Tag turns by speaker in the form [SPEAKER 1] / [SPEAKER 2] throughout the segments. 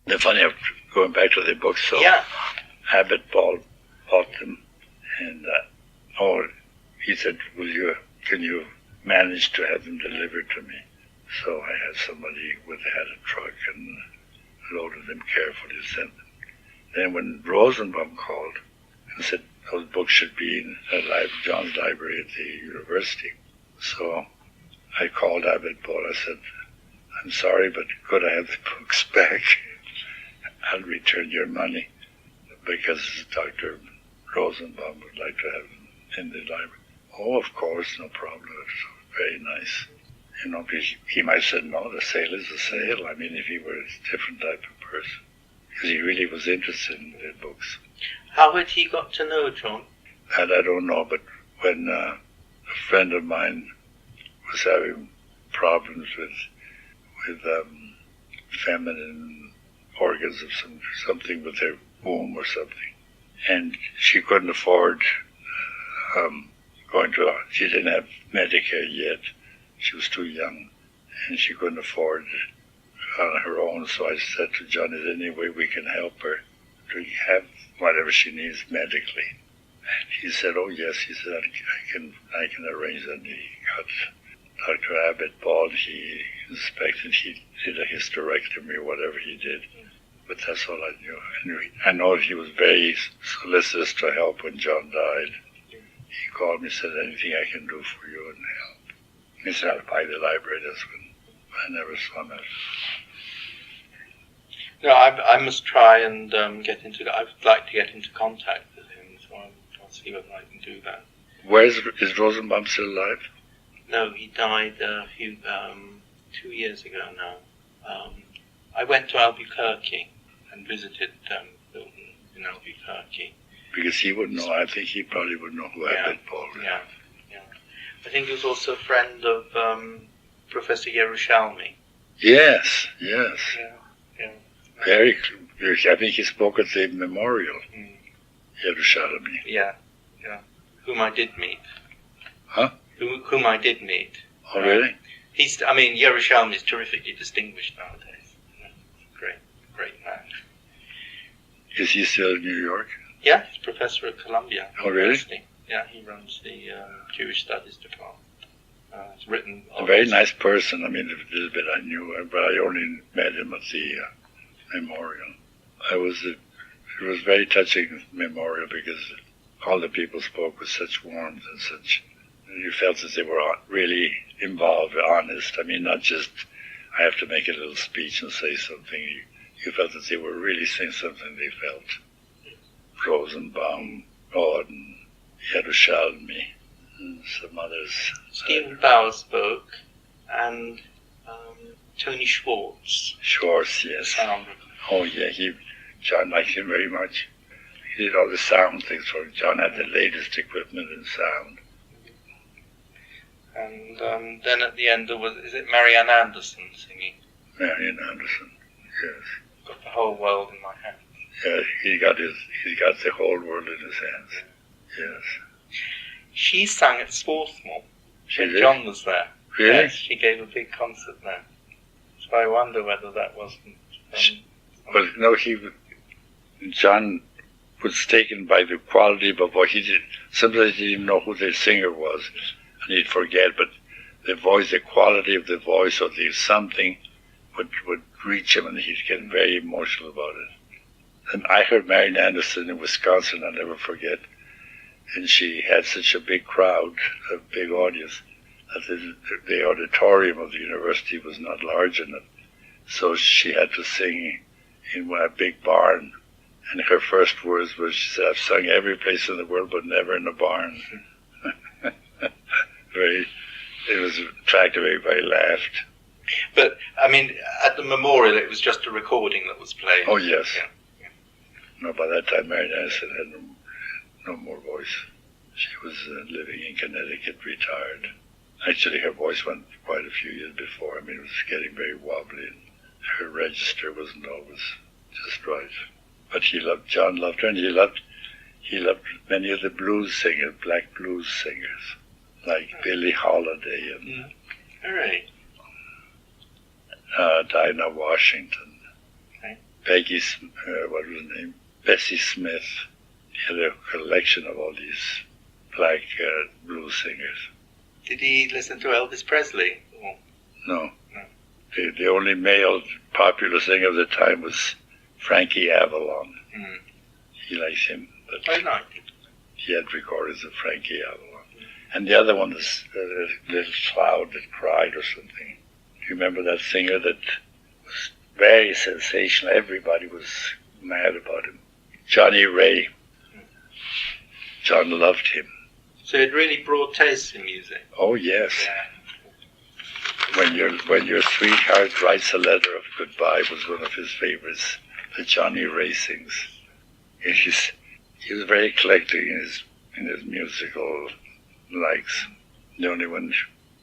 [SPEAKER 1] They're funny, going back to the books, so
[SPEAKER 2] Yeah.
[SPEAKER 1] Abbott bought them, and he said, can you manage to have them delivered to me? So I had somebody had a truck and loaded them carefully and sent them. Then when Rosenbaum called and said those books should be in John's library at the university, so I called Abbott Ball. I said, I'm sorry, but could I have the books back? I'll return your money, because Dr. Rosenbaum would like to have them in the library. Oh, of course, no problem. It's very nice. You know, he might have said, no, the sale is a sale. I mean, if he were a different type of person. Because he really was interested in the books.
[SPEAKER 2] How had he got to know John?
[SPEAKER 1] That I don't know, but when a friend of mine was having problems with feminine organs of something with her womb or something, and she couldn't afford she didn't have Medicare yet. She was too young, and she couldn't afford it on her own. So I said to John, is there any way we can help her to have whatever she needs medically? And he said, oh yes. He said, I can arrange that. He got Dr. Abbott Ball. He inspected. He did a hysterectomy or whatever he did. But that's all I knew. And I know he was very solicitous to help when John died. He called me and said, anything I can do for you and help. He said, I'll buy the library. That's when I never saw him.
[SPEAKER 2] No, I must try and get into. I would like to get into contact with him, so I'll see whether I can do that.
[SPEAKER 1] Is Rosenbaum still alive?
[SPEAKER 2] No, he died 2 years ago now. I went to Albuquerque and visited Hilton in Albuquerque.
[SPEAKER 1] Because he would know. I think he probably would know who Abbott Ball is.
[SPEAKER 2] Yeah. I think he was also a friend of Professor Yerushalmi.
[SPEAKER 1] Yes.
[SPEAKER 2] Yeah.
[SPEAKER 1] Very. I think he spoke at the memorial. Yerushalmi.
[SPEAKER 2] Yeah. Whom I did meet.
[SPEAKER 1] Huh?
[SPEAKER 2] Whom I did meet.
[SPEAKER 1] Oh, really?
[SPEAKER 2] Yerushalmi is terrifically distinguished nowadays. Great man.
[SPEAKER 1] Is he still in New York?
[SPEAKER 2] Yeah, he's professor at Columbia
[SPEAKER 1] University.
[SPEAKER 2] University. Yeah, he runs the Jewish Studies department. He's written.
[SPEAKER 1] A very nice person. I mean, a little bit I knew, but I only met him at the memorial. It was very touching memorial because all the people spoke with such warmth and such. You felt that they were really involved, honest. I mean, not just I have to make a little speech and say something. You felt that they were really saying something they felt. Rosenbaum, Auden, Yerushalmi, and some others.
[SPEAKER 2] Stephen Bauer spoke, and Tony Schwartz.
[SPEAKER 1] Schwartz, yes. Oh yeah, John liked him very much. He did all the sound things for him. John had the latest equipment in sound.
[SPEAKER 2] And then at the end is it Marianne Anderson singing?
[SPEAKER 1] Marianne Anderson, yes.
[SPEAKER 2] Got the whole world in my hands.
[SPEAKER 1] Yeah, he got the whole world in his hands. Yes.
[SPEAKER 2] She sang at Swarthmore.
[SPEAKER 1] She
[SPEAKER 2] when
[SPEAKER 1] did?
[SPEAKER 2] John was there.
[SPEAKER 1] Really?
[SPEAKER 2] Yes, she gave a big concert there. So I wonder whether that wasn't.
[SPEAKER 1] Well, no, John was taken by the quality of a voice. He did. Sometimes he didn't even know who the singer was, and he'd forget. But the voice, the quality of the voice, or the something, would reach him, and he'd get very emotional about it. And I heard Marianne Anderson in Wisconsin, I'll never forget. And she had such a big crowd, a big audience, that the auditorium of the university was not large enough. So she had to sing in a big barn. And her first words was, she said, I've sung every place in the world, but never in a barn. It was attractive, everybody laughed.
[SPEAKER 2] But, I mean, at the memorial, it was just a recording that was played.
[SPEAKER 1] Oh, yes.
[SPEAKER 2] Yeah.
[SPEAKER 1] No, by that time, Marianne Anderson had no more voice. She was living in Connecticut, retired. Actually, her voice went quite a few years before. I mean, it was getting very wobbly, and her register wasn't always just right. But John loved her, and he loved many of the blues singers, black blues singers, like Billie Holiday and
[SPEAKER 2] All right.
[SPEAKER 1] Dinah Washington, what was her name? Bessie Smith. He had a collection of all these black blues singers.
[SPEAKER 2] Did he listen to Elvis Presley? Or?
[SPEAKER 1] No. The only male popular singer of the time was Frankie Avalon. He liked him. But
[SPEAKER 2] I liked him.
[SPEAKER 1] He had recordings of Frankie Avalon. And the other one was a little cloud that cried or something. Do you remember that singer that was very sensational? Everybody was mad about him. Johnny Ray. John loved him.
[SPEAKER 2] So it really brought taste in music.
[SPEAKER 1] Oh yes.
[SPEAKER 2] Yeah.
[SPEAKER 1] When your sweetheart writes a letter of goodbye was one of his favorites. The Johnny Ray sings. He was very eclectic in his musical likes. The only one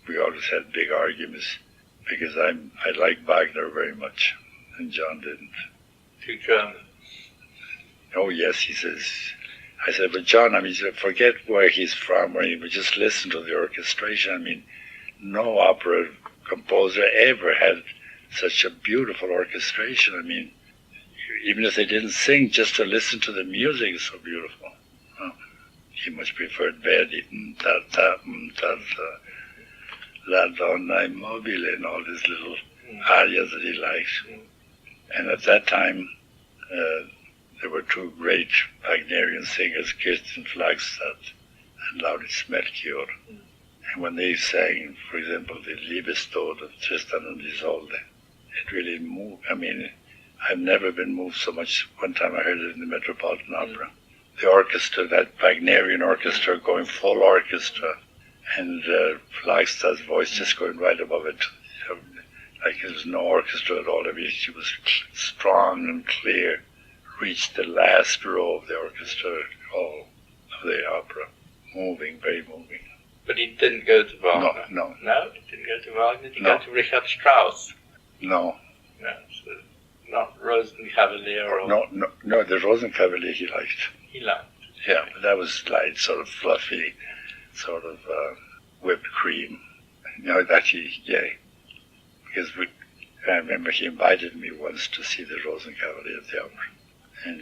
[SPEAKER 1] we always had big arguments because I liked Wagner very much and John didn't.
[SPEAKER 2] Too German.
[SPEAKER 1] Oh yes, he says. I said, but John, forget where he's from, or but just listen to the orchestration. I mean, no opera composer ever had such a beautiful orchestration. I mean, even if they didn't sing, just to listen to the music is so beautiful. Oh, he much preferred Verdi, La Donna Immobile, and all these little arias that he liked. And at that time, there were two great Wagnerian singers, Kirsten Flagstad and Lauritz Melchior. And when they sang, for example, the Liebestod of Tristan and Isolde, it really moved. I mean, I've never been moved so much. One time I heard it in the Metropolitan Opera. The orchestra, that Wagnerian orchestra going full orchestra, and Flagstad's voice just going right above it. Like there was no orchestra at all. I mean, she was strong and clear. Reached the last row of the orchestra hall of the opera. Moving, very moving.
[SPEAKER 2] But he didn't go to Wagner?
[SPEAKER 1] No.
[SPEAKER 2] No, he didn't go to Wagner? Did he
[SPEAKER 1] No.
[SPEAKER 2] go to Richard Strauss?
[SPEAKER 1] No.
[SPEAKER 2] No, so not Rosenkavalier or...
[SPEAKER 1] No, the Rosenkavalier he liked.
[SPEAKER 2] He liked.
[SPEAKER 1] Yeah, but that was light, sort of fluffy, sort of whipped cream. That because I remember he invited me once to see the Rosenkavalier at the opera. And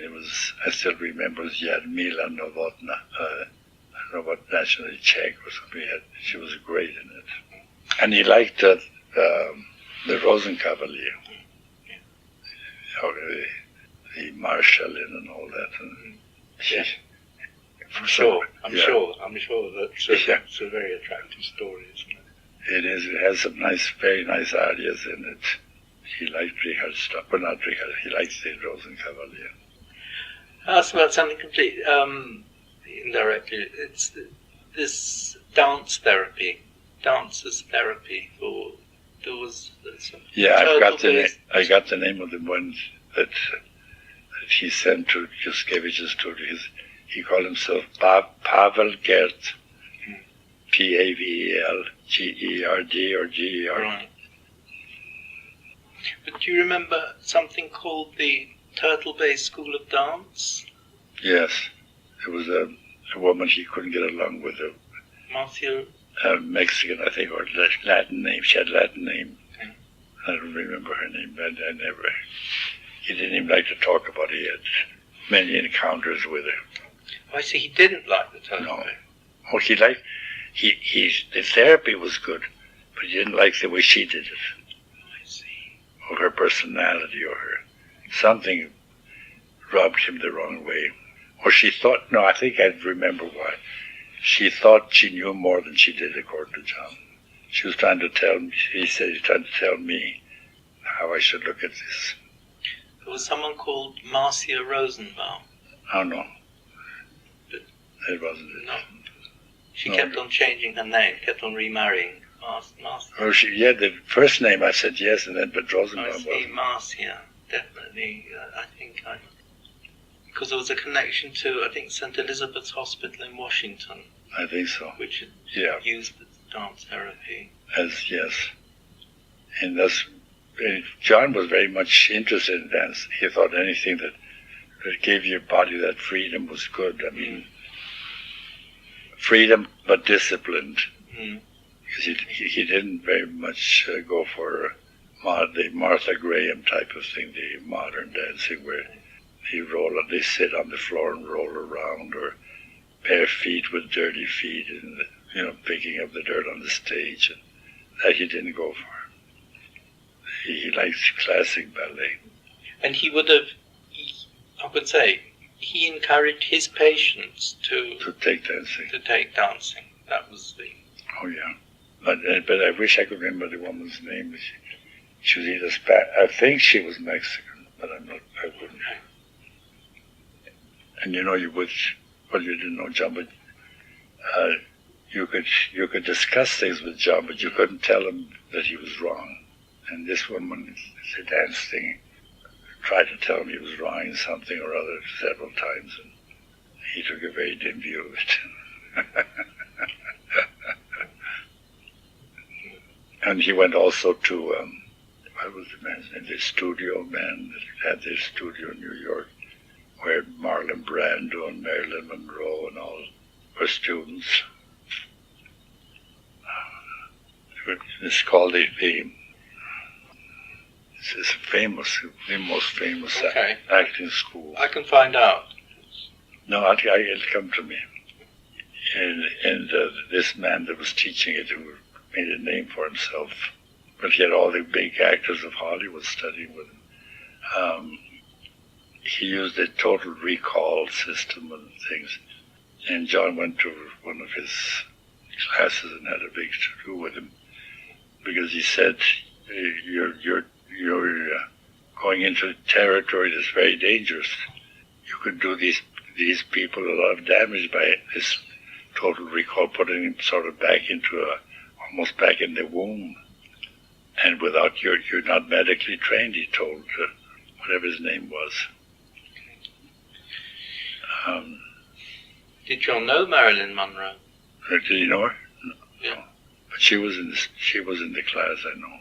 [SPEAKER 1] I still remember it was Jarmila Novotna, I don't know what nationality, Czech or something. She was great in it. And he liked the Rosenkavalier. The Marcia and all that. And
[SPEAKER 2] I'm sure that's a very attractive story, isn't it?
[SPEAKER 1] It is. It has some very nice arias in it. He liked Richard Strauss, but not Richard. He likes the Rosenkavalier.
[SPEAKER 2] Ask about something completely indirectly. It's this dance therapy, dancers therapy for those.
[SPEAKER 1] Yeah, I got the name of the one that he sent to Juskevich's studio. He called himself Pavel Gert, Pavelgerd or Ger.
[SPEAKER 2] Right. But do you remember something called the Turtle-based School of Dance?
[SPEAKER 1] Yes. It was a woman he couldn't get along with,
[SPEAKER 2] Marcia?
[SPEAKER 1] Mexican, I think, or Latin name. She had a Latin name. Okay. I don't remember her name, but he didn't even like to talk about it. He had many encounters with her.
[SPEAKER 2] Oh, I see, he didn't like the Turtle.
[SPEAKER 1] No. Oh, the therapy was good, but he didn't like the way she did it.
[SPEAKER 2] I see.
[SPEAKER 1] Or her personality, or something rubbed him the wrong way. Or she thought, I think I remember why. She thought she knew more than she did, according to John. She was trying to tell me, he said he was trying to tell me how I should look at this.
[SPEAKER 2] There was someone called Marcia Rosenbaum.
[SPEAKER 1] Oh, no. It wasn't it.
[SPEAKER 2] No. She kept on changing her name, kept on remarrying. Marcia.
[SPEAKER 1] Oh, the first name I said yes, and then but Rosenbaum
[SPEAKER 2] I see, Marcia, definitely. Because there was a connection to, I think, St. Elizabeth's Hospital in Washington.
[SPEAKER 1] I think so.
[SPEAKER 2] Which had used the dance therapy.
[SPEAKER 1] Yes. And John was very much interested in dance. He thought anything that gave your body that freedom was good. I mean, freedom but disciplined. Because he didn't very much go for the Martha Graham type of thing, the modern dancing where they sit on the floor and roll around, or bare feet with dirty feet, and picking up the dirt on the stage. And that he didn't go for. He likes classic ballet.
[SPEAKER 2] And he would have, I would say, he encouraged his patients to
[SPEAKER 1] take dancing.
[SPEAKER 2] To take dancing. That was the.
[SPEAKER 1] Oh yeah, but I wish I could remember the woman's name. She was either I think she was Mexican, but I wouldn't. And you would, well, you didn't know John, but you could discuss things with John, but you couldn't tell him that he was wrong. And this woman, the dance thing, tried to tell him he was wrong in something or other several times, and he took a very dim view of it. And he went also to, what was the man's name? The studio man that had their studio in New York, where Marlon Brando and Marilyn Monroe and all were students. It's called the it's the most famous acting school.
[SPEAKER 2] I can find out.
[SPEAKER 1] No, it'll come to me. And this man that was teaching it, who made a name for himself, but he had all the big actors of Hollywood studying with him. He used a total recall system and things. And John went to one of his classes and had a big to-do with him, because he said, you're going into territory that's very dangerous. You could do these people a lot of damage by this total recall, putting them sort of almost back in the womb. And without you're not medically trained, he told whatever his name was.
[SPEAKER 2] Did John know Marilyn Monroe?
[SPEAKER 1] Did you know her? No.
[SPEAKER 2] Yeah.
[SPEAKER 1] But she was in the class, I know.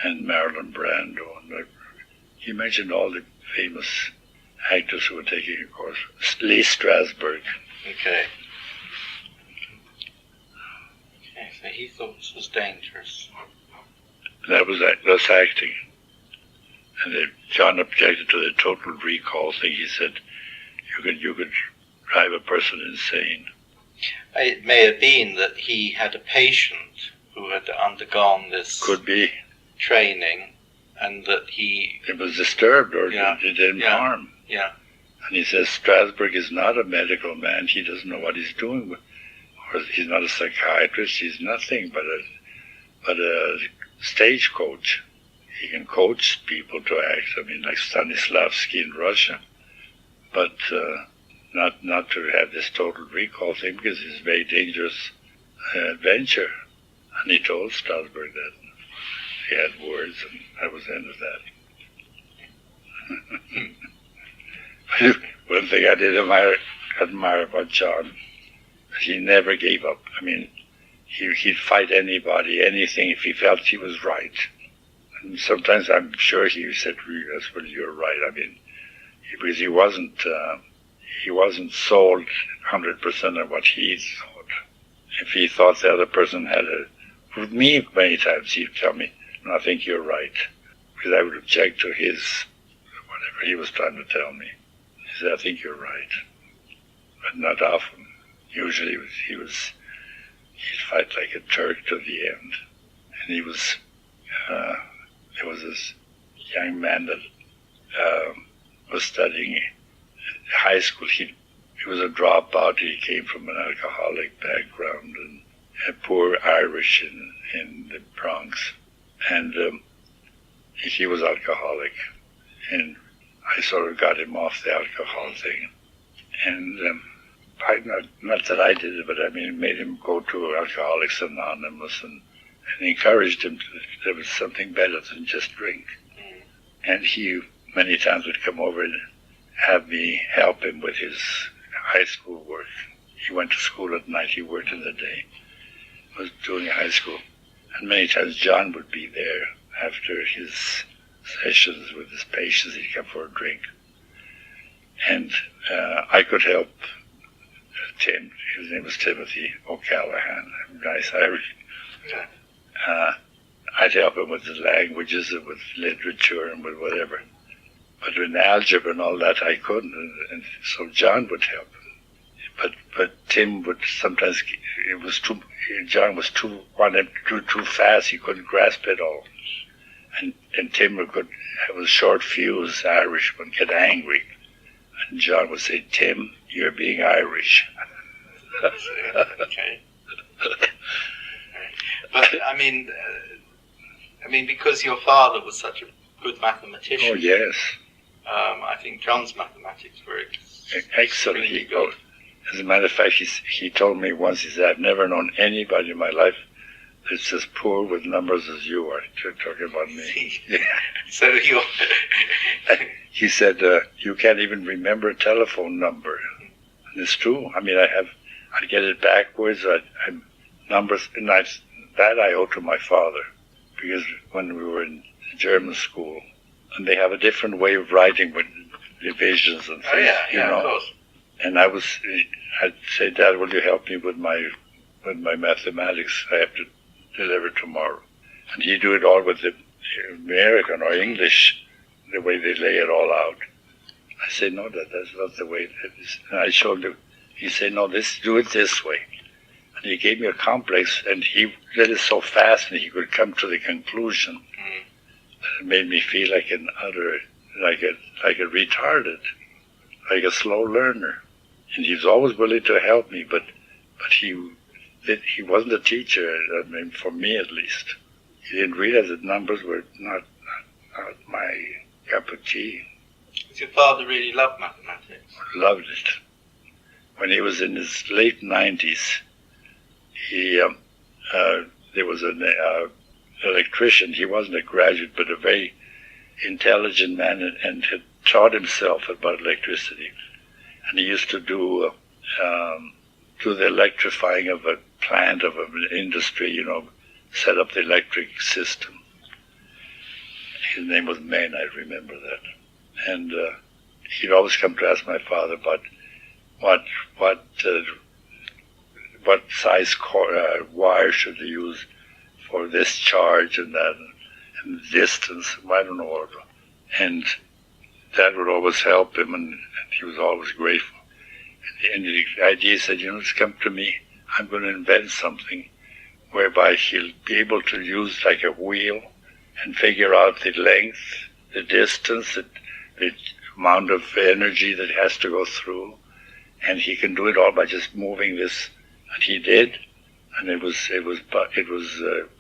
[SPEAKER 1] And Marilyn Brando, and he mentioned all the famous actors who were taking a course. Lee Strasberg.
[SPEAKER 2] Okay, so he thought this was dangerous.
[SPEAKER 1] That's acting. And John objected to the total recall thing. He said, you could drive a person insane.
[SPEAKER 2] It may have been that he had a patient who had undergone this
[SPEAKER 1] could be
[SPEAKER 2] training, and that
[SPEAKER 1] it was disturbed, or it did him harm.
[SPEAKER 2] Yeah.
[SPEAKER 1] And he says Strasberg is not a medical man. He doesn't know what he's doing, or he's not a psychiatrist. He's nothing but a stage coach. He can coach people to act. I mean, like Stanislavski in Russia, but not to have this total recall thing, because it's a very dangerous adventure. And he told Strasberg that. He had words, and that was the end of that. One thing I did admire about John, he never gave up. I mean, he'd fight anybody, anything, if he felt he was right. And sometimes I'm sure he said, "Yes, well, you're right." I mean, because he wasn't sold 100% on what he thought. If he thought the other person had with me, many times he'd tell me, "No, I think you're right," because I would object to whatever he was trying to tell me. He said, "I think you're right," but not often. Usually he'd fight like a Turk to the end. And there was this young man that was studying high school. He was a dropout. He came from an alcoholic background and a poor Irish in the Bronx. And he was alcoholic, and I sort of got him off the alcohol thing. And not that I did it, but I mean, made him go to Alcoholics Anonymous and encouraged him there was something better than just drink. And he many times would come over and have me help him with his high school work. He went to school at night, he worked in the day. Was doing high school. And many times John would be there after his sessions with his patients. He'd come for a drink. And I could help Tim. His name was Timothy O'Callaghan, nice Irish. I'd help him with the languages and with literature and with whatever. But in algebra and all that, I couldn't, and so John would help him. But Tim would sometimes, John wanted to do too fast, he couldn't grasp it all. And Tim would have a short fuse, Irish, would get angry. And John would say, Tim, you're being Irish.
[SPEAKER 2] Okay. But, I mean, because your father was such a good mathematician.
[SPEAKER 1] Oh, yes.
[SPEAKER 2] I think John's mathematics were
[SPEAKER 1] excellent. As a matter of fact, he told me once, he said, I've never known anybody in my life that's as poor with numbers as you are. Talking about me.
[SPEAKER 2] So you...
[SPEAKER 1] He said, you can't even remember a telephone number. And it's true. I mean, I get it backwards. Numbers, and that I owe to my father. Because when we were in German school, and they have a different way of writing with divisions and things, you know. Of course. And I'd say, Dad, will you help me with my mathematics? I have to deliver tomorrow. And he'd do it all with the American or English, the way they lay it all out. I say, no, that's not the way it is. And I showed him. He said, no, do it this way. And he gave me a complex, and he did it so fast, and he could come to the conclusion. It made me feel like like a retarded, like a slow learner. And he was always willing to help me, but he wasn't a teacher, I mean, for me at least. He didn't realize that numbers were not my cup of tea.
[SPEAKER 2] Did your father really love mathematics?
[SPEAKER 1] Loved it. When he was in his late 90s, there was an electrician. He wasn't a graduate, but a very intelligent man, and had taught himself about electricity. And he used to do the electrifying of a plant, of an industry, you know, set up the electric system. His name was Maine, I remember that. And he'd always come to ask my father about what size wire should they use for this charge and that, and distance, I don't know. And that would always help him, and he was always grateful. And the idea said, just come to me, I'm going to invent something whereby he'll be able to use like a wheel and figure out the length, the distance, the amount of energy that has to go through, and he can do it all by just moving this. And he did, and it was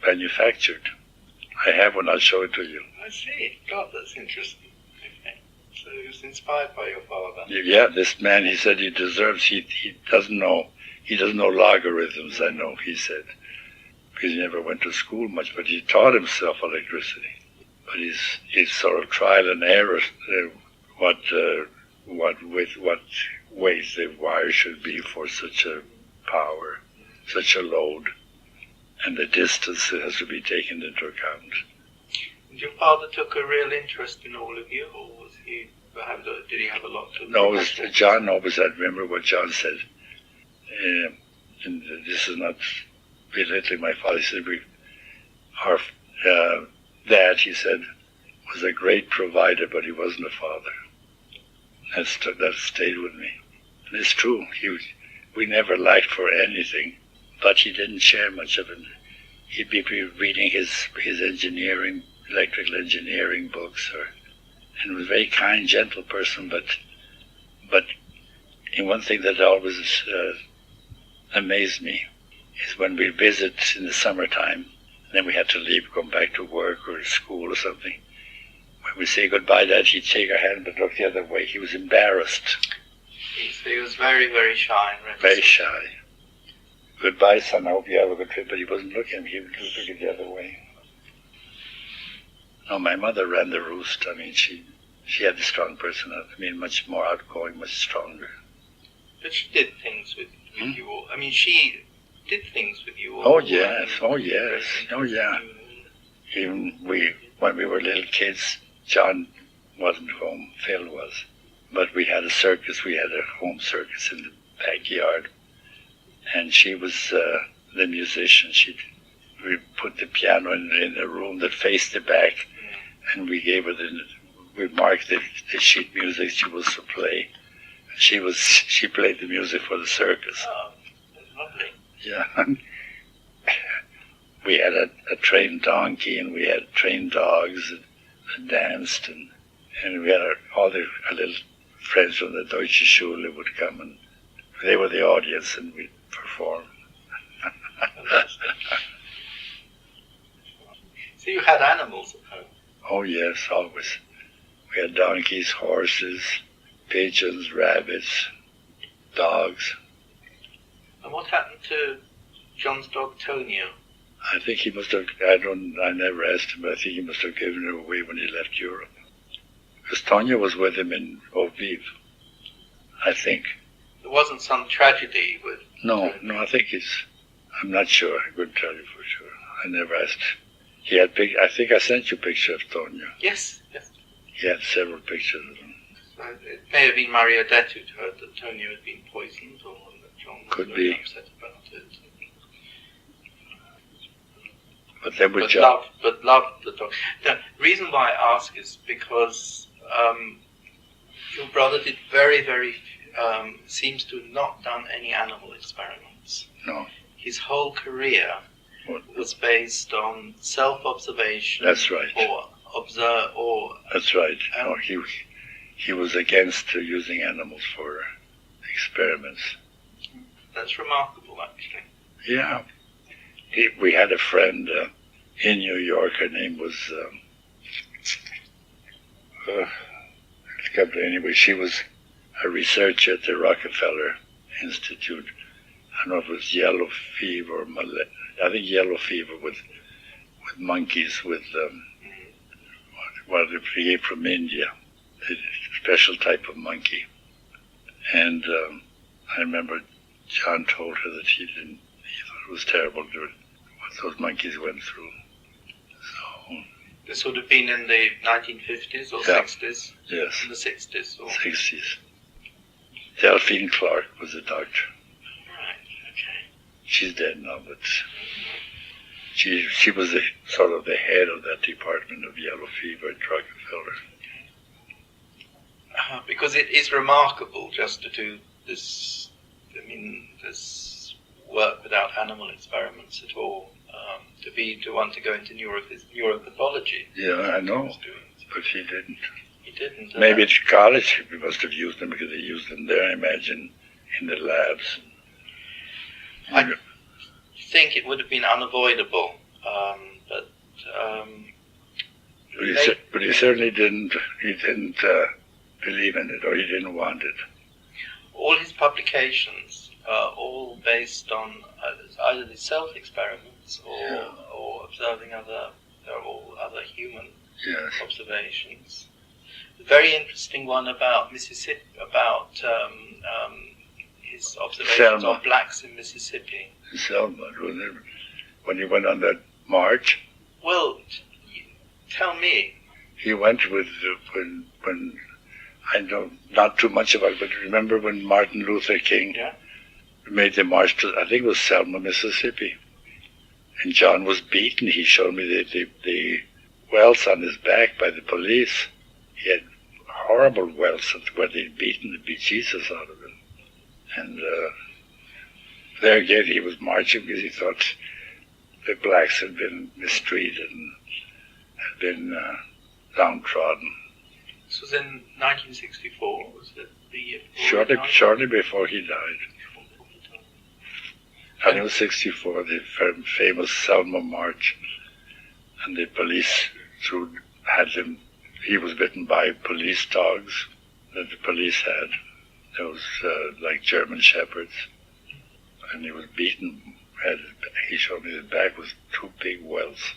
[SPEAKER 1] manufactured. I have one. I'll show it to you.
[SPEAKER 2] I see. God, that's interesting. Okay. So he was inspired by your father.
[SPEAKER 1] Yeah, this man. He said he deserves. He doesn't know. He doesn't know logarithms. I know. He said because he never went to school much, but he taught himself electricity. But he's sort of trial and error. What ways the wire should be for such a power, such a load, and the distance that has to be taken into account.
[SPEAKER 2] And your father took a real interest in all of you, or did he have a lot to do?
[SPEAKER 1] No, it was John always. I remember what John said, and this is not belittling my father. He said, our dad, he said, was a great provider, but he wasn't a father. That stayed with me. And it's true. We never lacked for anything, but he didn't share much of it. He'd be reading his engineering, electrical engineering books, and he was a very kind, gentle person. But in one thing that always amazed me is when we visit in the summertime, and then we had to leave, going back to work or to school or something. When we say goodbye, Dad, he'd shake our hand but look the other way. He was embarrassed.
[SPEAKER 2] He was very, very shy and reticent.
[SPEAKER 1] Very shy. Goodbye, son. I hope you have a good trip. But he wasn't looking. He was looking the other way. No, my mother ran the roost. I mean, she had a strong personality. I mean, much more outgoing, much stronger.
[SPEAKER 2] But she did things with you all. I mean, she did things with you all.
[SPEAKER 1] Oh, yes. Oh, yes. Oh, yeah. Even when we were little kids, John wasn't home. Phil was. But we had a circus. We had a home circus in the backyard. And she was the musician. we put the piano in a room that faced the back, and we gave her we marked the sheet music she was to play. She played the music for the circus.
[SPEAKER 2] Oh, that's lovely.
[SPEAKER 1] Yeah. We had a trained donkey, and we had trained dogs that danced, and we had all our little friends from the Deutsche Schule would come, and they were the audience, and we'd perform.
[SPEAKER 2] So you had animals at home?
[SPEAKER 1] Oh yes, always. We had donkeys, horses, pigeons, rabbits, dogs.
[SPEAKER 2] And what happened to John's dog Tonio?
[SPEAKER 1] I think he must have, I never asked him, but I think he must have given her away when he left Europe. Because Tonio was with him in Aviv, I think.
[SPEAKER 2] There wasn't some tragedy with...
[SPEAKER 1] No, I think I'm not sure. I couldn't tell you for sure. I never asked. He had I think I sent you a picture of Tonio.
[SPEAKER 2] Yes.
[SPEAKER 1] He had several pictures of him.
[SPEAKER 2] So it may have been Maria Det who'd heard that Tonio had been poisoned, or that John was very upset about it.
[SPEAKER 1] But then with
[SPEAKER 2] John... loved the dog. The reason why I ask is because your brother did very, seems to have not done any animal experiments.
[SPEAKER 1] No.
[SPEAKER 2] His whole career was based on self-observation.
[SPEAKER 1] That's right. That's right. No, he was against using animals for experiments.
[SPEAKER 2] That's remarkable, actually.
[SPEAKER 1] Yeah. We had a friend in New York. Her name was... anyway, she was a researcher at the Rockefeller Institute. I don't know if it was yellow fever or malaria. I think yellow fever with monkeys, with what they came from India, a special type of monkey. And I remember John told her that he thought it was terrible what those monkeys went through. So
[SPEAKER 2] this would have been in the 1950s or 60s?
[SPEAKER 1] Yes.
[SPEAKER 2] In the 60s? Or?
[SPEAKER 1] 60s. Delphine Clark was a doctor.
[SPEAKER 2] Right, okay.
[SPEAKER 1] She's dead now, but she was sort of the head of that department of yellow fever at Rockefeller.
[SPEAKER 2] Because it is remarkable just to do this, this work without animal experiments at all, to want to go into neuropathology.
[SPEAKER 1] Yeah, I know, but he didn't.
[SPEAKER 2] He didn't.
[SPEAKER 1] Maybe at college we must have used them because they used them there, I imagine, in the labs.
[SPEAKER 2] I think it would have been unavoidable, but
[SPEAKER 1] he certainly didn't. He didn't believe in it, or he didn't want it.
[SPEAKER 2] All his publications are all based on either the self-experiments or observing other human observations. The very interesting one about Mississippi, about his observations
[SPEAKER 1] Selma.
[SPEAKER 2] on blacks in Mississippi.
[SPEAKER 1] Selma, when he went on that march.
[SPEAKER 2] Well, tell me.
[SPEAKER 1] He went with when I know not too much about it, but remember when Martin Luther King made the march to, I think it was Selma, Mississippi, and John was beaten. He showed me the welts on his back by the police. He had horrible welts where they'd beaten the bejesus out of him. And there again he was marching because he thought the blacks had been mistreated and had been downtrodden.
[SPEAKER 2] This was in 1964, was it the year before?
[SPEAKER 1] Shortly before he died. And it was 64, the famous Selma March, and the police had him. He was bitten by police dogs that the police had. Those like German shepherds, and he was beaten. He showed me his back was two big welts,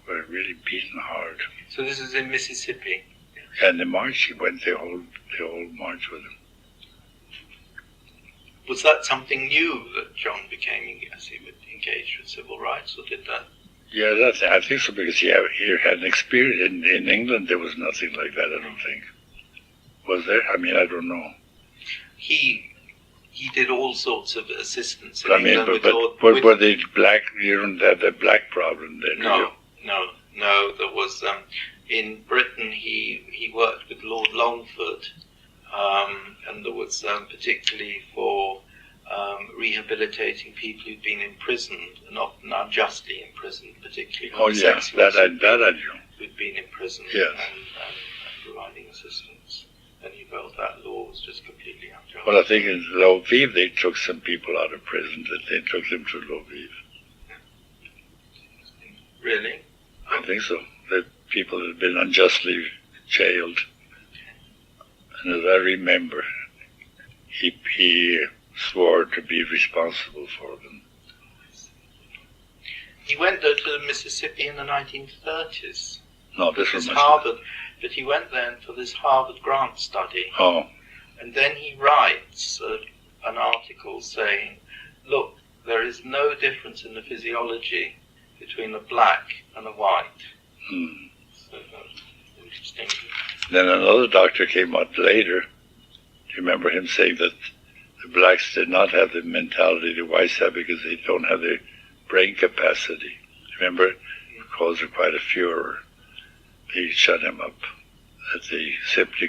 [SPEAKER 1] were really beaten hard.
[SPEAKER 2] So this is in Mississippi.
[SPEAKER 1] And the march, he went the whole march with him.
[SPEAKER 2] Was that something new that John became engaged with civil rights, or did that?
[SPEAKER 1] Yeah, I think so, because he had an experience in England. There was nothing like that, I don't think. Was there? I mean, I don't know.
[SPEAKER 2] He he did all sorts of assistance in
[SPEAKER 1] I mean,
[SPEAKER 2] England.
[SPEAKER 1] but were they black? You don't have the black problem then,
[SPEAKER 2] no. There was in Britain. He worked with Lord Longford, and there was particularly for rehabilitating people who'd been imprisoned and often unjustly imprisoned, particularly
[SPEAKER 1] that I knew.
[SPEAKER 2] Who'd been imprisoned,
[SPEAKER 1] yes.
[SPEAKER 2] and providing assistance. And he felt that law was just completely unjust.
[SPEAKER 1] Well, I think in Lviv they took some people out of prison. That they took them to Lviv.
[SPEAKER 2] Really?
[SPEAKER 1] I think so. That people had been unjustly jailed. And as I remember, he swore to be responsible for them.
[SPEAKER 2] He went though to Mississippi in the 1930s.
[SPEAKER 1] No, this was
[SPEAKER 2] Harvard, but he went then for this Harvard grant study.
[SPEAKER 1] Oh.
[SPEAKER 2] And then he writes an article saying, look, there is no difference in the physiology between a black and a white. So interesting.
[SPEAKER 1] Then another doctor came out later. Do you remember him saying that the blacks did not have the mentality the whites have because they don't have the brain capacity? Remember, it caused quite a furor. They shut him up. That they simply,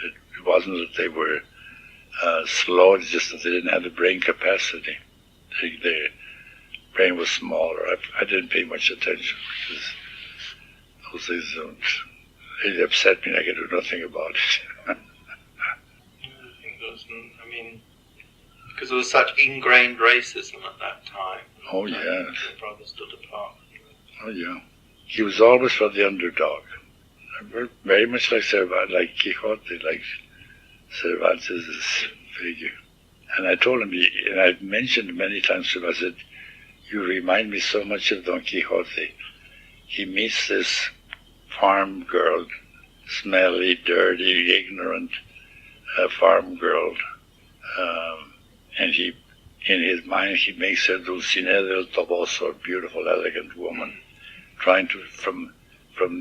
[SPEAKER 1] it wasn't that they were slow, it's just that they didn't have the brain capacity. Their brain was smaller. I didn't pay much attention because those things don't, it upset me and I could do nothing about it.
[SPEAKER 2] I think there was, because there was such ingrained racism at that time.
[SPEAKER 1] Oh, yes.
[SPEAKER 2] The brothers stood apart.
[SPEAKER 1] Oh, yeah. He was always for the underdog. Very much like Cervantes, like Quixote, like Cervantes' figure. And I told him, and I've mentioned many times to him, I said, you remind me so much of Don Quixote. He meets this farm girl, smelly, dirty, ignorant farm girl, and he, in his mind, he makes her Dulcinea del Toboso, a beautiful, elegant woman, trying to, from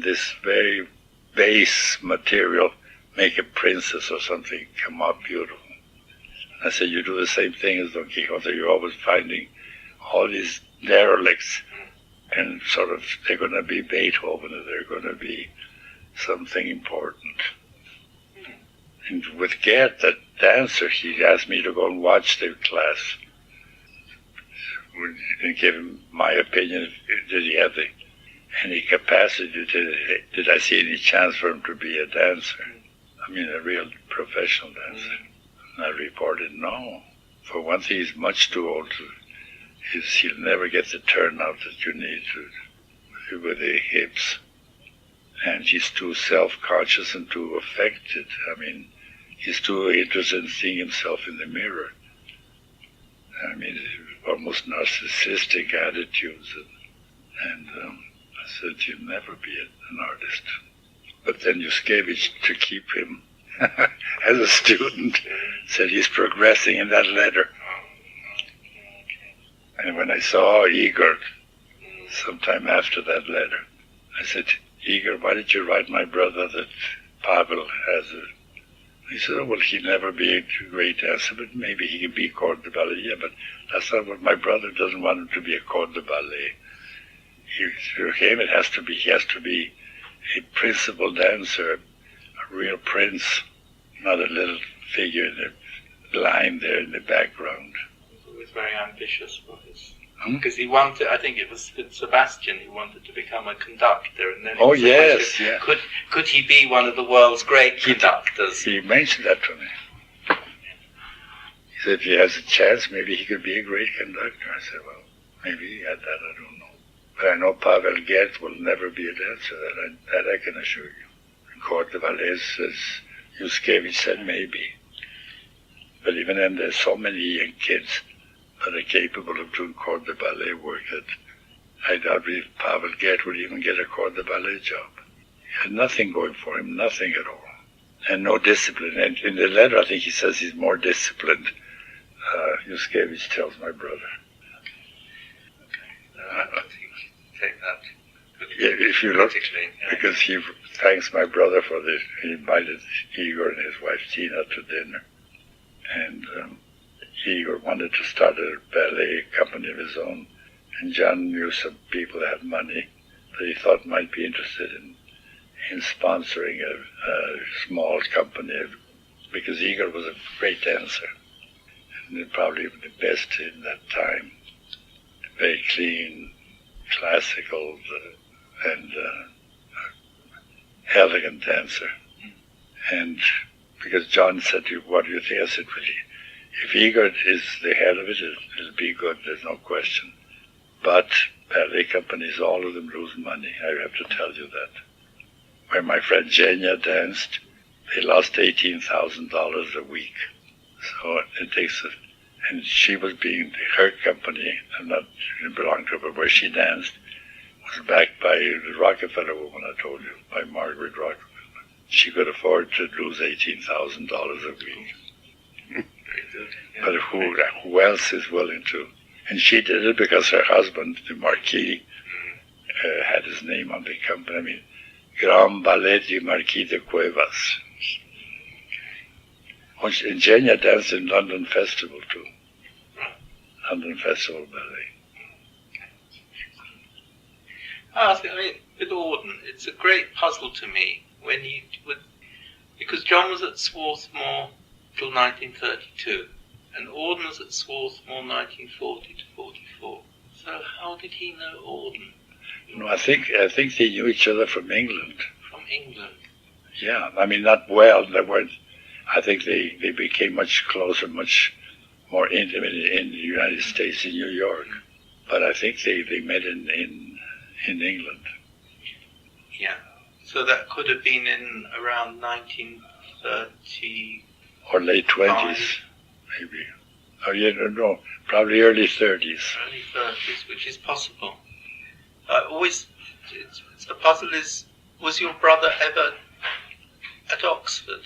[SPEAKER 1] this very base material, make a princess or something, come out beautiful. I said, you do the same thing as Don Quixote. You're always finding all these derelicts, and sort of, they're going to be Beethoven, or they're going to be something important. And with Gert, that dancer, he asked me to go and watch their class and give him my opinion. Did he have any capacity? Did I see any chance for him to be a dancer? I mean, a real professional dancer. And I reported, no. For one thing, he's much too old. He'll never get the turnout that you need with the hips. And he's too self-conscious and too affected. I mean, he's too interested in seeing himself in the mirror. I mean, almost narcissistic attitudes. And I said, you'll never be an artist. But then Yuskevich, to keep him as a student, said he's progressing in that letter. And when I saw Igor, sometime after that letter, I said, Igor, why did you write my brother that Pavel has a... He said, oh, well, he'll never be a great dancer, but maybe he can be a corps de ballet. Yeah, but that's not what my brother doesn't want him to be, a corps de ballet. For him, he has to be a principal dancer, a real prince, not a little figure in the line there in the background.
[SPEAKER 2] He was very ambitious for his... Because he wanted, I think it was Sebastian who wanted to become a conductor, and then could he be one of the world's great conductors?
[SPEAKER 1] He mentioned that to me. He said if he has a chance, maybe he could be a great conductor. I said, well, maybe he had that, I don't know. But I know Pavel Gert will never be a dancer, that I can assure you. In corps de ballet, as Yuskevich said, maybe. But even then, there's so many young kids that are capable of doing corps de ballet work that I doubt if Pavel Gert would even get a corps de ballet job. He had nothing going for him, nothing at all. And no discipline. And in the letter, I think he says he's more disciplined. Yuskevich tells my brother.
[SPEAKER 2] Take that.
[SPEAKER 1] If you look, because he thanks my brother for this. He invited Igor and his wife Tina to dinner. And Igor wanted to start a ballet company of his own, and John knew some people that had money that he thought might be interested in sponsoring a small company, because Igor was a great dancer, and probably the best in that time. Very clean, classical, and elegant dancer. And because John said to you, what do you think? I said, well, if Igor is the head of it, it'll be good, there's no question. But ballet companies, all of them lose money, I have to tell you that. Where my friend Jenya danced, they lost $18,000 a week. So it takes and she was being, her company, and not belonged to her, but where she danced, was backed by the Rockefeller woman I told you, by Margaret Rockefeller. She could afford to lose $18,000 a week.
[SPEAKER 2] Very good. Yeah.
[SPEAKER 1] But who else is willing to? And she did it because her husband, the Marquis, had his name on the company. I mean, Grand Ballet du Marquis de Cuevas. And Jenya danced in London Festival too. London Festival Ballet.
[SPEAKER 2] I mean, with Auden, it's a great puzzle to me when you would, because John was at Swarthmore till 1932, and Auden was at Swarthmore 1940 to 44. So how did he know Auden?
[SPEAKER 1] No, I think they knew each other from England.
[SPEAKER 2] From England.
[SPEAKER 1] Yeah, I mean, not well. They weren't. I think they became much closer, much more intimate in the United States, in New York. But I think they met in England.
[SPEAKER 2] Yeah. So that could have been in around 1930.
[SPEAKER 1] Or late 20s, maybe. Oh, yeah, no, probably early 30s.
[SPEAKER 2] Early 30s, which is possible. The puzzle is, was your brother ever at Oxford?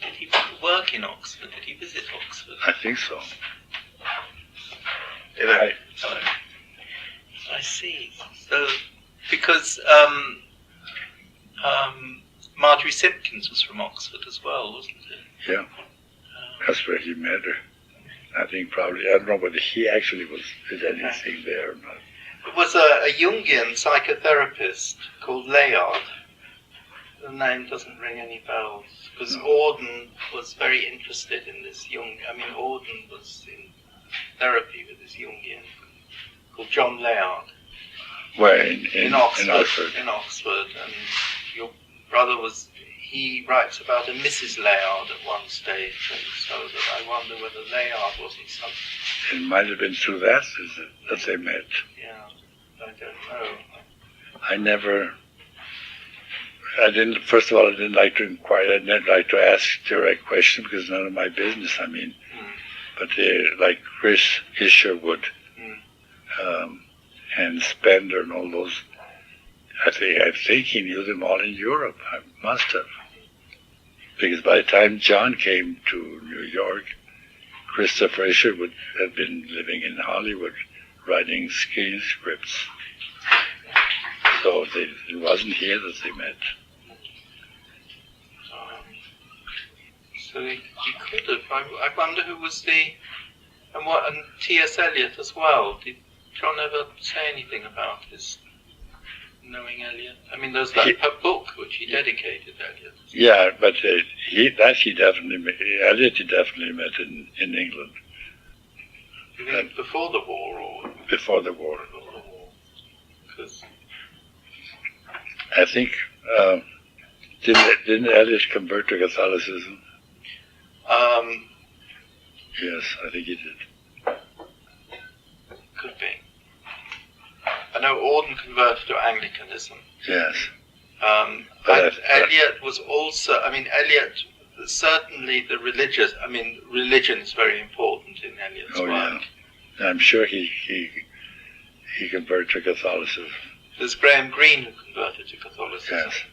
[SPEAKER 2] Did he work in Oxford? Did he visit Oxford?
[SPEAKER 1] I think so.
[SPEAKER 2] Hello. I see. So, because Marjorie Simpkins was from Oxford as well, wasn't it?
[SPEAKER 1] Yeah. That's where he met her. I think probably, I don't know whether he actually did anything there or not.
[SPEAKER 2] There was a Jungian psychotherapist called Layard. The name doesn't ring any bells, because Auden was very interested in this Auden was in therapy with this Jungian called John Layard.
[SPEAKER 1] Where? In
[SPEAKER 2] Oxford. In Oxford, and your brother he writes about a Mrs. Layard at one stage, and so that I wonder whether Layard wasn't something.
[SPEAKER 1] It might have been through that they met.
[SPEAKER 2] Yeah, I don't know.
[SPEAKER 1] First of all, I didn't like to inquire. I didn't like to ask direct questions because none of my business, I mean. But like Chris Isherwood and Spender and all those, I think he knew them all in Europe. I must have. Because by the time John came to New York, Christopher Isherwood had been living in Hollywood writing screen scripts. So it wasn't here that they met.
[SPEAKER 2] So he could have. I wonder who was and T.S. Eliot as well. Did John ever say anything about his knowing Eliot? I mean, there's that book which he dedicated Eliot.
[SPEAKER 1] Yeah, but Eliot he definitely met in England.
[SPEAKER 2] You think before the war or?
[SPEAKER 1] Before the war.
[SPEAKER 2] Because
[SPEAKER 1] I think didn't Eliot convert to Catholicism? Yes, I think he did.
[SPEAKER 2] Could be. I know Auden converted to Anglicanism.
[SPEAKER 1] Yes.
[SPEAKER 2] And Eliot was also, Eliot, certainly the religion is very important in Eliot's work.
[SPEAKER 1] Yeah. I'm sure he converted to Catholicism.
[SPEAKER 2] There's Graham Greene who converted to Catholicism.
[SPEAKER 1] Yes.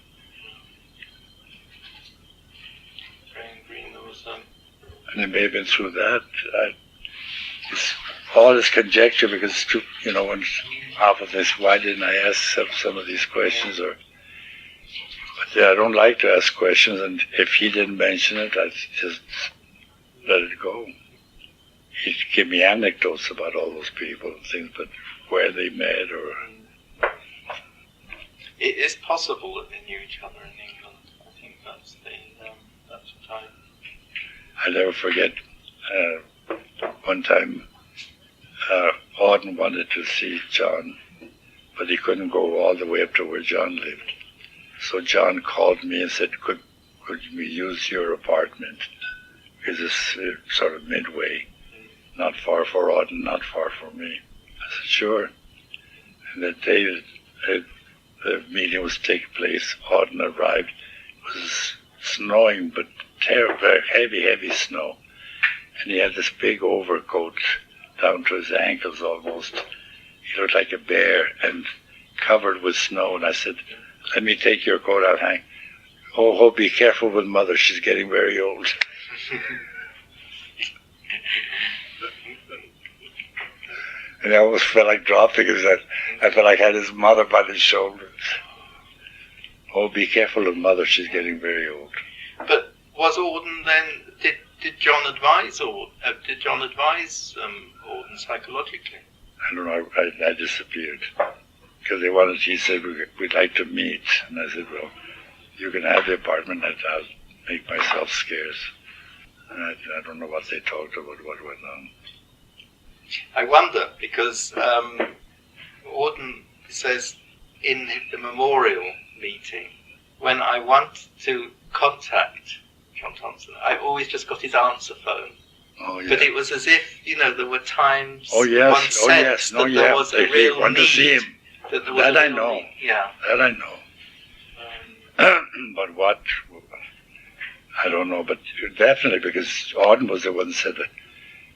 [SPEAKER 2] Graham Greene, there was
[SPEAKER 1] and it may have been through that. All is conjecture because, when half of this, why didn't I ask some of these questions? But I don't like to ask questions, and if he didn't mention it, I'd just let it go. he'd give me anecdotes about all those people and things, but where they met or...
[SPEAKER 2] It is possible that they knew each other in England. I think that's what
[SPEAKER 1] I'll never forget one time Auden wanted to see John, but he couldn't go all the way up to where John lived. So John called me and said, could we use your apartment? Because it's sort of midway, not far for Auden, not far for me. I said, sure. And that day the meeting was taking place, Auden arrived. It was snowing, but terrible, heavy snow. And he had this big overcoat down to his ankles almost. He looked like a bear and covered with snow. And I said, let me take your coat out, Hank. Oh, be careful with Mother. She's getting very old. And I almost felt like dropping because I felt like I had his mother by the shoulders. Oh, be careful of Mother. She's getting very old.
[SPEAKER 2] But was Auden then? Did John advise Auden psychologically?
[SPEAKER 1] I don't know. I disappeared because he said we'd like to meet, and I said, well, you can have the apartment, and I'll make myself scarce. And I don't know what they talked about, what went on.
[SPEAKER 2] I wonder because Auden says in the memorial meeting, when I want to contact John Thompson, I always just got his answer phone.
[SPEAKER 1] Oh, yeah.
[SPEAKER 2] But it was as if, there were times
[SPEAKER 1] there
[SPEAKER 2] was a real
[SPEAKER 1] want
[SPEAKER 2] need.
[SPEAKER 1] To see him. That I know.
[SPEAKER 2] Need. Yeah.
[SPEAKER 1] That I know. But what? I don't know. But definitely, because Auden was the one who said,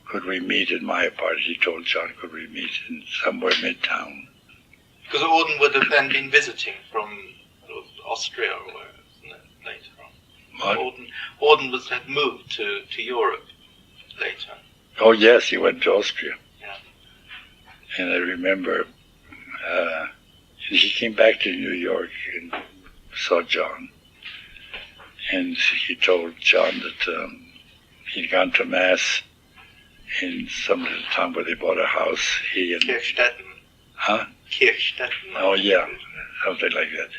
[SPEAKER 1] could we meet in my apartment? He told John, could we meet in somewhere midtown?
[SPEAKER 2] Because Auden would have then been visiting from Austria or where, later on.
[SPEAKER 1] What?
[SPEAKER 2] Auden had moved to Europe later.
[SPEAKER 1] Oh, yes, he went to Austria.
[SPEAKER 2] Yeah.
[SPEAKER 1] And I remember he came back to New York and saw John. And he told John that he'd gone to Mass in some little town where they bought a house. He and...
[SPEAKER 2] Kirchstetten.
[SPEAKER 1] Huh?
[SPEAKER 2] Kirchstetten.
[SPEAKER 1] Oh, yeah, something like that.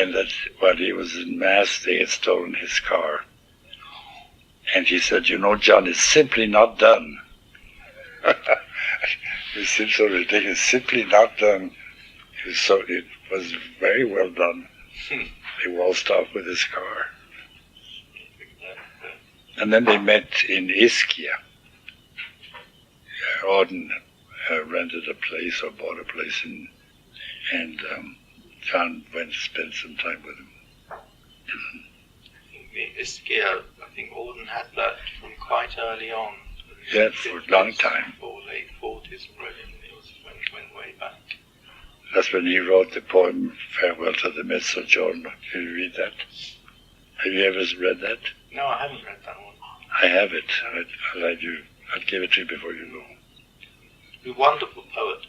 [SPEAKER 1] And that while he was in Mass, they had stolen his car. And he said, John, it's simply not done. It seems so ridiculous. Simply not done. It was very well done. They waltzed off with his car. And then they met in Ischia. Auden rented a place or bought a place, and John went to spend some time with him.
[SPEAKER 2] Ischia, I think Auden had that from quite early on.
[SPEAKER 1] Yeah, for a long time.
[SPEAKER 2] For late 40s already. It went way back.
[SPEAKER 1] That's when he wrote the poem Farewell to the Mezzogiorno. Did you read that? Have you ever read that?
[SPEAKER 2] No, I haven't read that one.
[SPEAKER 1] I have it. I'll give it to you before you go.
[SPEAKER 2] He's a wonderful poet.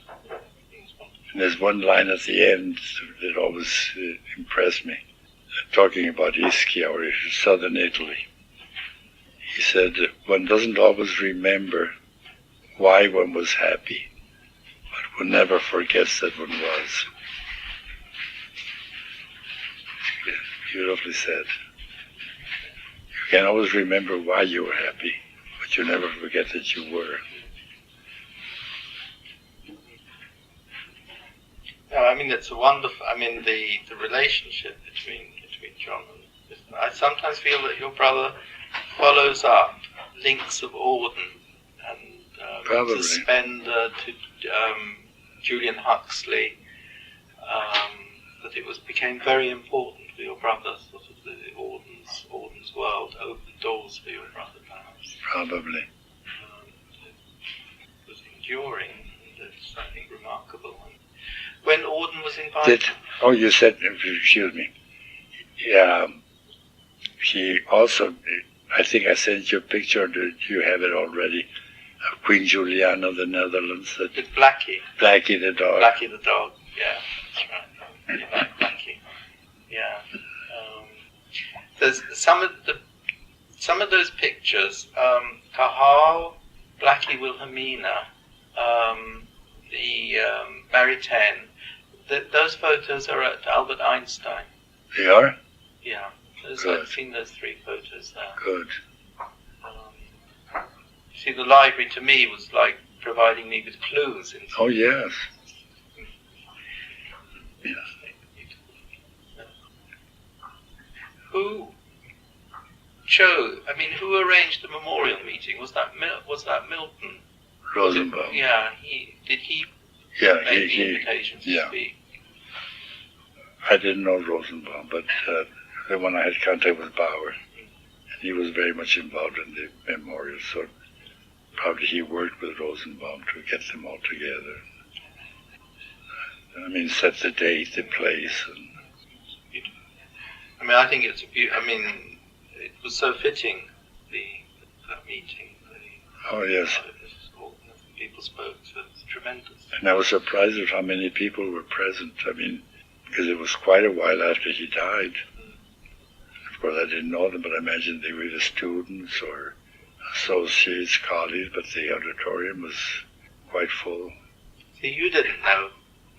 [SPEAKER 1] And there's one line at the end that always impressed me, talking about Ischia or southern Italy. He said, one doesn't always remember why one was happy, but one never forgets that one was. Beautifully said. You can always remember why you were happy, but you never forget that you were.
[SPEAKER 2] No, I mean, it's a wonderful, the relationship between John and I sometimes feel that your brother follows up links of Auden and to Spender, to Julian Huxley, that it became very important for your brother, sort of the Auden's world, opened doors for your brother, perhaps.
[SPEAKER 1] Probably.
[SPEAKER 2] It was enduring, and it's, I think, remarkable. When Auden was invited...
[SPEAKER 1] you said, excuse me. Yeah, he also, I think I sent you a picture, do you have it already, of Queen Juliana of the Netherlands?
[SPEAKER 2] With Blackie.
[SPEAKER 1] Blackie the dog.
[SPEAKER 2] Blackie the dog, yeah, that's right. Yeah, Blackie. Yeah. There's some of those pictures, Cahal Blackie Wilhelmina, the Maritain. Those photos are at Albert Einstein.
[SPEAKER 1] They are?
[SPEAKER 2] Yeah,
[SPEAKER 1] Good.
[SPEAKER 2] I've seen those 3 photos there.
[SPEAKER 1] Good.
[SPEAKER 2] See, the library to me was like providing me with clues.
[SPEAKER 1] Oh, yes. Yes.
[SPEAKER 2] Who who arranged the memorial meeting? Was that Milton?
[SPEAKER 1] Rosenbaum.
[SPEAKER 2] Yeah, did he
[SPEAKER 1] Yeah,
[SPEAKER 2] make the invitation to
[SPEAKER 1] yeah.
[SPEAKER 2] speak?
[SPEAKER 1] I didn't know Rosenbaum, but the one I had contact with Bauer, and he was very much involved in the memorial, so probably he worked with Rosenbaum to get them all together. I mean, set the date, the place.
[SPEAKER 2] I think it was so fitting, that meeting.
[SPEAKER 1] Oh, yes.
[SPEAKER 2] People spoke, so it's tremendous.
[SPEAKER 1] And I was surprised at how many people were present. Because it was quite a while after he died. Of course, I didn't know them, but I imagine they were the students or associates, colleagues, but the auditorium was quite full.
[SPEAKER 2] See, you didn't know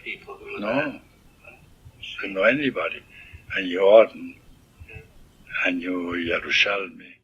[SPEAKER 2] people who were there?
[SPEAKER 1] No. Didn't know anybody. I knew Auden. I knew Yerushalmi.